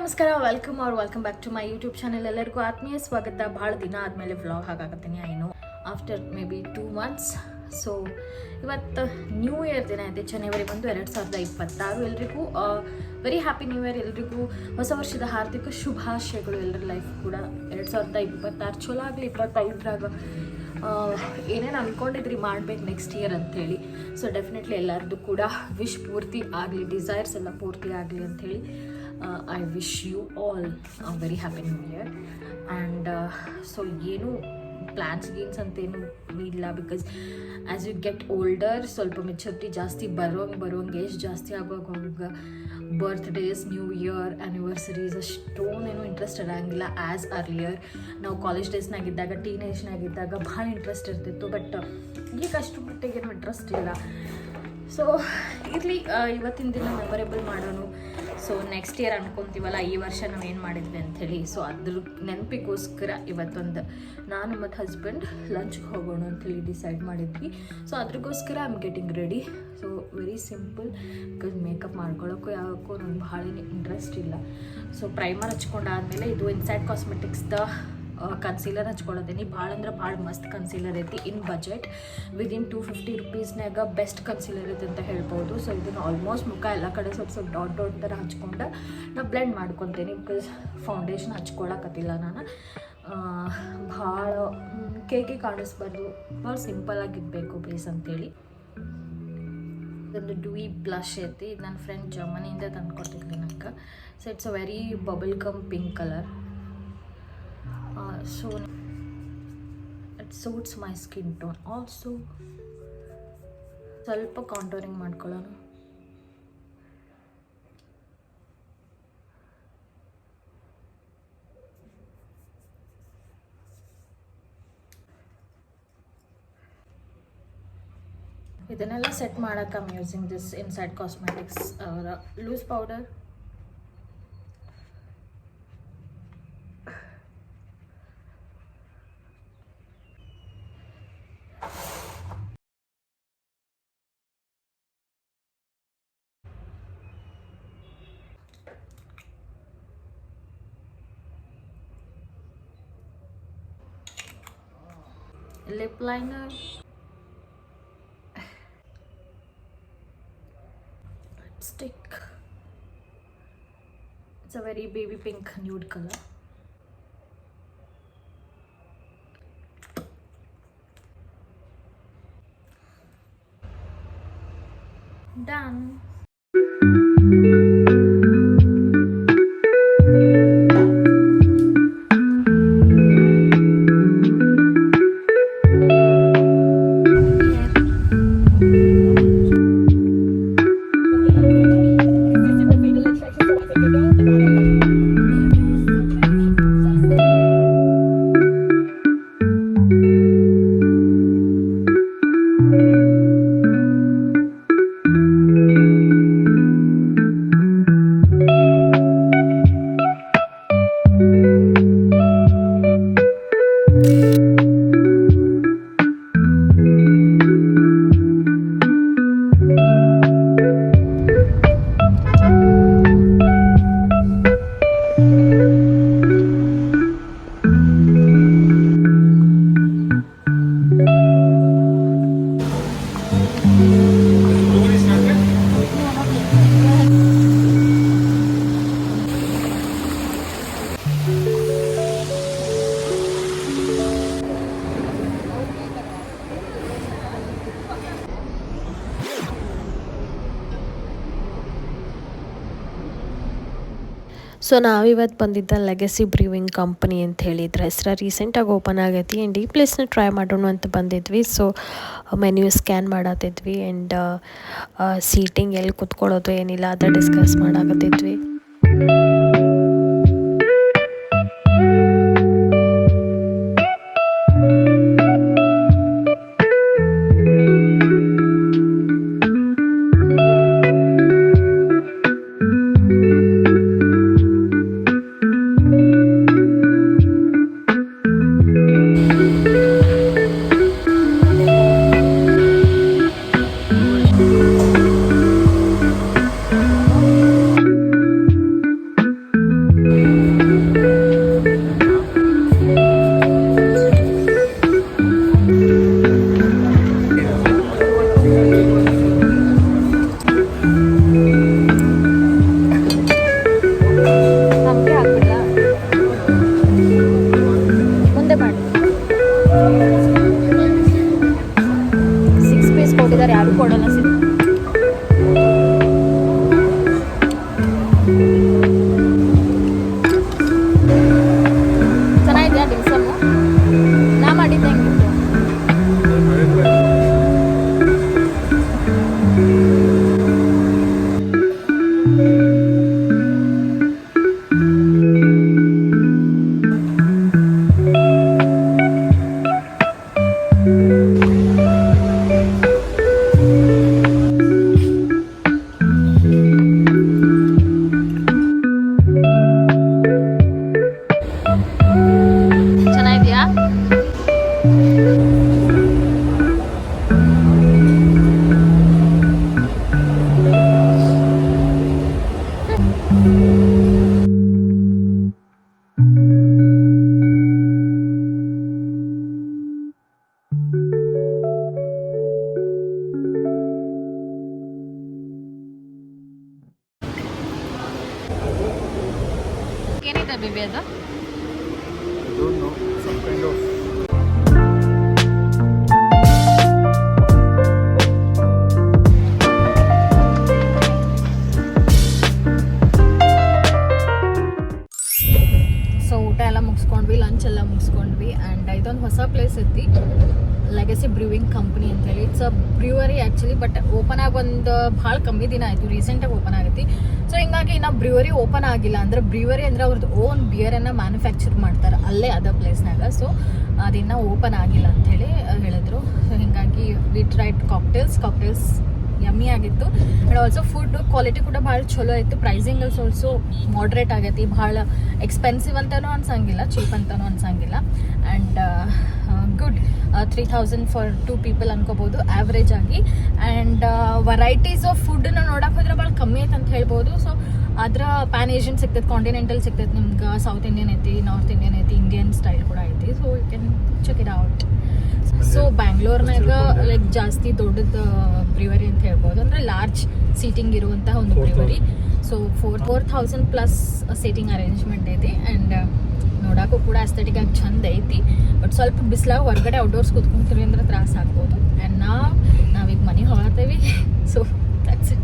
ನಮಸ್ಕಾರ, welcome back to my YouTube channel. ಎಲ್ಲರಿಗೂ ಆತ್ಮೀಯ ಸ್ವಾಗತ. ಭಾಳ ದಿನ ಆದಮೇಲೆ ವ್ಲಾಗ್ ಹಾಕಾಕತ್ತೀನಿ. ಐನು after maybe 2 months. So ಇವತ್ತು ನ್ಯೂ ಇಯರ್ ದಿನ ಇದೆ, ಜನವರಿ 1, 2026. ಎಲ್ರಿಗೂ ವೆರಿ ಹ್ಯಾಪಿ ನ್ಯೂ ಇಯರ್. ಎಲ್ರಿಗೂ ಹೊಸ ವರ್ಷದ ಹಾರ್ದಿಕ ಶುಭಾಶಯಗಳು. ಎಲ್ಲರ ಲೈಫ್ ಕೂಡ 2026 ಚಲೋ ಆಗಲಿ. 25ರಾಗ ಏನೇನು ಅಂದ್ಕೊಂಡಿದ್ರಿ ಮಾಡ್ಬೇಕು ನೆಕ್ಸ್ಟ್ ಇಯರ್ ಅಂಥೇಳಿ. ಸೊ ಡೆಫಿನೆಟ್ಲಿ ಎಲ್ಲರದ್ದು ಕೂಡ ವಿಶ್ ಪೂರ್ತಿ ಆಗಲಿ, ಡಿಸೈರ್ಸ್ ಎಲ್ಲ ಪೂರ್ತಿ ಆಗಲಿ ಅಂಥೇಳಿ I wish you all a very happy new year. And so ಏನು ಪ್ಲ್ಯಾನ್ಸ್ ಗೀನ್ಸ್ ಅಂತೇನು ಇಲ್ಲ, because as you get older ಸ್ವಲ್ಪ ಮೆಚುರಿಟಿ ಜಾಸ್ತಿ ಬರುವಂಗೆ ಏಜ್ ಜಾಸ್ತಿ ಆಗುವಾಗ ಬರ್ತ್ಡೇಸ್, ನ್ಯೂ ಇಯರ್, ಆ್ಯನಿವರ್ಸರೀಸ್ ಅಷ್ಟೊಂದೇನು ಇಂಟ್ರೆಸ್ಟ್ ಇರೋಂಗಿಲ್ಲ ಆ್ಯಸ್ ಅರ್ಲಿಯರ್. ನಾವು ಕಾಲೇಜ್ ಡೇಸ್ನಾಗಿದ್ದಾಗ, ಟೀನೇಜ್ನಾಗಿದ್ದಾಗ ಭಾಳ ಇಂಟ್ರೆಸ್ಟ್ ಇರ್ತಿತ್ತು. ಬಟ್ ಈಗ ಅಷ್ಟು ಮಟ್ಟಿಗೇನು ಇಂಟ್ರೆಸ್ಟ್ ಇಲ್ಲ. ಸೊ ಇರಲಿ, ಇವತ್ತಿನ ದಿನ ಮೆಮೊರೇಬಲ್ ಮಾಡೋಣ. ಸೊ ನೆಕ್ಸ್ಟ್ ಇಯರ್ ಅನ್ಕೊತೀವಲ್ಲ, ಈ ವರ್ಷ ನಾವು ಏನು ಮಾಡಿದ್ವಿ ಅಂಥೇಳಿ. ಸೊ ಅದ್ರ ನೆನಪಿಗೋಸ್ಕರ ಇವತ್ತೊಂದು ನಾನು ಮತ್ತು ಹಸ್ಬೆಂಡ್ ಲಂಚ್ಗೆ ಹೋಗೋಣ ಅಂಥೇಳಿ ಡಿಸೈಡ್ ಮಾಡಿದ್ವಿ. ಸೊ ಅದ್ರಗೋಸ್ಕರ I am getting ready. So very simple, because makeup ಮಾಡ್ಕೊಳ್ಳೋಕ್ಕೂ ಯಾವಕ್ಕೂ ನಂಗೆ ಭಾಳ ಇಂಟ್ರೆಸ್ಟ್ ಇಲ್ಲ. ಸೊ ಪ್ರೈಮರ್ ಹಚ್ಕೊಂಡಾದ್ಮೇಲೆ ಇದು ಇನ್ಸೈಡ್ ಕಾಸ್ಮೆಟಿಕ್ಸ್ದ ಕನ್ಸೀಲರ್ ಹಚ್ಕೊಳ್ಳೋದೇನಿ. ಭಾಳ ಅಂದ್ರೆ ಭಾಳ ಮಸ್ತ್ ಕನ್ಸೀಲರ್ ಐತಿ. ಇನ್ ಬಜೆಟ್ ವಿದಿನ್ 250 rupeesನಾಗ ಬೆಸ್ಟ್ ಕನ್ಸೀಲರ್ ಐತಿ ಅಂತ ಹೇಳ್ಬೋದು. ಸೊ ಇದನ್ನು ಆಲ್ಮೋಸ್ಟ್ ಮುಖ ಎಲ್ಲ ಕಡೆ ಸ್ವಲ್ಪ ಡಾಟ್ ಥರ ಹಚ್ಕೊಂಡು ನಾನು ಬ್ಲೆಂಡ್ ಮಾಡ್ಕೊತೀನಿ, ಬಿಕಾಸ್ ಫೌಂಡೇಶನ್ ಹಚ್ಕೊಳಕತ್ತಿಲ್ಲ ನಾನು. ಭಾಳ ಕೇಕಿ ಕಾಣಿಸ್ಬಾರ್ದು, ಭಾಳ ಸಿಂಪಲಾಗಿರಬೇಕು ಬೇಸ್ ಅಂತೇಳಿ. ಇದೊಂದು ಡ್ಯೂಯಿ ಬ್ಲಷ್ ಐತಿ. ಇದು ನನ್ನ ಫ್ರೆಂಡ್ ಜರ್ಮನಿಯಿಂದ ತಂದುಕೊಟ್ಟಿದ್ವಿ ನಂಗೆ. So it's a very bubblegum pink colour. So it suits my skin tone also. ಸ್ವಲ್ಪ ಕಾಂಟೋರಿಂಗ್ ಮಾಡ್ಕೊಳ್ಳೋಣ. ಇದನ್ನೆಲ್ಲ ಸೆಟ್ ಮಾಡೋಕೆ I am using this Insight Cosmetics loose powder. Lip liner, lipstick. It's a very baby pink nude color. Done. So ನಾವಿವತ್ತು ಬಂದಿದ್ದ legacy brewing company ಅಂತ ಹೇಳಿದ್ರ ಹೆಸರು ರೀಸೆಂಟಾಗಿ ಓಪನ್ ಆಗೈತಿ. ಆ್ಯಂಡ್ ಈ ಪ್ಲೇಸ್ನ ಟ್ರೈ ಮಾಡೋಣ ಅಂತ ಬಂದಿದ್ವಿ. ಸೊ ಮೆನ್ಯೂ ಸ್ಕ್ಯಾನ್ ಮಾಡತ್ತಿದ್ವಿ. ಆ್ಯಂಡ್ ಸೀಟಿಂಗ್ ಎಲ್ಲಿ ಕುತ್ಕೊಳ್ಳೋದು ಏನಿಲ್ಲ ಅದ ಡಿಸ್ಕಸ್ ಮಾಡಾಕತ್ತಿದ್ವಿ. ಚೆನ್ನಾಗಿದೆಯಾ? ಏನಿದೆ ಬೇಬಿ ಅದು? I don't know, some kind of so ಊಟ ಎಲ್ಲ ಮುಗಿಸ್ಕೊಂಡ್ವಿ, ಲಂಚ್ ಎಲ್ಲ ಮುಗಿಸ್ಕೊಂಡ್ವಿ. ಆ್ಯಂಡ್ ಇದೊಂದು ಹೊಸ ಪ್ಲೇಸ್ ಐತಿ, ಲೆಗಸಿ ಬ್ರೂವಿಂಗ್ ಕಂಪ್ನಿ ಅಂತೇಳಿ. It's a brewery actually, but open ಆಗಿ ಒಂದು ಭಾಳ ಕಮ್ಮಿ ದಿನ ಆಯಿತು, ರೀಸೆಂಟಾಗಿ ಓಪನ್ ಆಗೈತಿ. ಸೊ ಹಿಂಗಾಗಿ ಇನ್ನು ಬ್ರ್ಯೂವರಿ ಓಪನ್ ಆಗಿಲ್ಲ. ಅಂದರೆ ಬ್ರ್ಯೂವರಿ ಅಂದರೆ ಅವ್ರದ್ದು ಓನ್ ಬಿಯರನ್ನು ಮ್ಯಾನುಫ್ಯಾಕ್ಚರ್ ಮಾಡ್ತಾರೆ ಅಲ್ಲೇ ಅದ ಪ್ಲೇಸ್ನಾಗ. ಸೊ ಅದಿನ್ನೂ ಓಪನ್ ಆಗಿಲ್ಲ ಅಂಥೇಳಿ ಹೇಳಿದ್ರು. ಸೊ ಹಿಂಗಾಗಿ ವಿ ಟ್ರೈಡ್ ಕಾಕ್ಟೇಲ್ಸ್ ಯಮ್ಮಿ ಆಗಿತ್ತು. ಆ್ಯಂಡ್ ಆಲ್ಸೋ ಫುಡ್ ಕ್ವಾಲಿಟಿ ಕೂಡ ಭಾಳ ಚಲೋ ಇತ್ತು. ಪ್ರೈಸಿಂಗ್ ಆಲ್ಸೋ ಮಾಡ್ರೇಟ್ ಆಗೈತಿ, ಭಾಳ ಎಕ್ಸ್ಪೆನ್ಸಿವ್ ಅಂತಲೂ ಅನ್ಸಂಗಿಲ್ಲ, ಚೀಪ್ ಅಂತಲೂ ಅನ್ಸಂಗಿಲ್ಲ. ಆ್ಯಂಡ್ ಗುಡ್ 3000 ಫಾರ್ 2 ಪೀಪಲ್ ಅನ್ಕೋಬೋದು ಆ್ಯಾವ್ರೇಜ್ ಆಗಿ. ಆ್ಯಂಡ್ ವೆರೈಟೀಸ್ ಆಫ್ ಫುಡ್ನ ನೋಡೋಕೆ ಹೋದ್ರೆ ಭಾಳ ಕಮ್ಮಿ ಐತೆ ಅಂತ ಹೇಳ್ಬೋದು. ಸೊ ಅದ್ರ ಪ್ಯಾನ್ ಏಷ್ಯನ್ ಸಿಗ್ತೈತೆ, ಕಾಂಟಿನೆಂಟಲ್ ಸಿಗ್ತೈತೆ ನಿಮ್ಗೆ, ಸೌತ್ ಇಂಡಿಯನ್ ಐತಿ, ನಾರ್ತ್ ಇಂಡಿಯನ್ ಐತಿ, ಇಂಡಿಯನ್ ಸ್ಟೈಲ್ ಕೂಡ ಐತಿ. So you can check it out. So ಬ್ಯಾಂಗ್ಳೂರ್ನಾಗ ಲೈಕ್ ಜಾಸ್ತಿ ದೊಡ್ಡದು ಬ್ರಿವರಿ ಅಂತ ಹೇಳ್ಬೋದು, ಅಂದರೆ ಲಾರ್ಜ್ ಸೀಟಿಂಗ್ ಇರುವಂತಹ ಒಂದು ಬ್ರಿವರಿ. ಸೊ 4000+ ಸೀಟಿಂಗ್ ಅರೇಂಜ್ಮೆಂಟ್ ಐತಿ. ಆ್ಯಂಡ್ ನೋಡೋಕ್ಕೂ ಕೂಡ ಅಸ್ಥೆಟಿಕ್ ಆಗಿ ಚಂದ ಐತಿ. ಬಟ್ ಸ್ವಲ್ಪ ಬಿಸಿಲಾಗ ಹೊರಗಡೆ ಔಟ್ಡೋರ್ಸ್ ಕೂತ್ಕೊಂತೀವಿ ಅಂದ್ರೆ ತ್ರಾಸ ಆಗ್ಬೋದು. ಆ್ಯಂಡ್ ನಾವೀಗ ಮನೆ ಹೊರತೇವಿ. So that's it.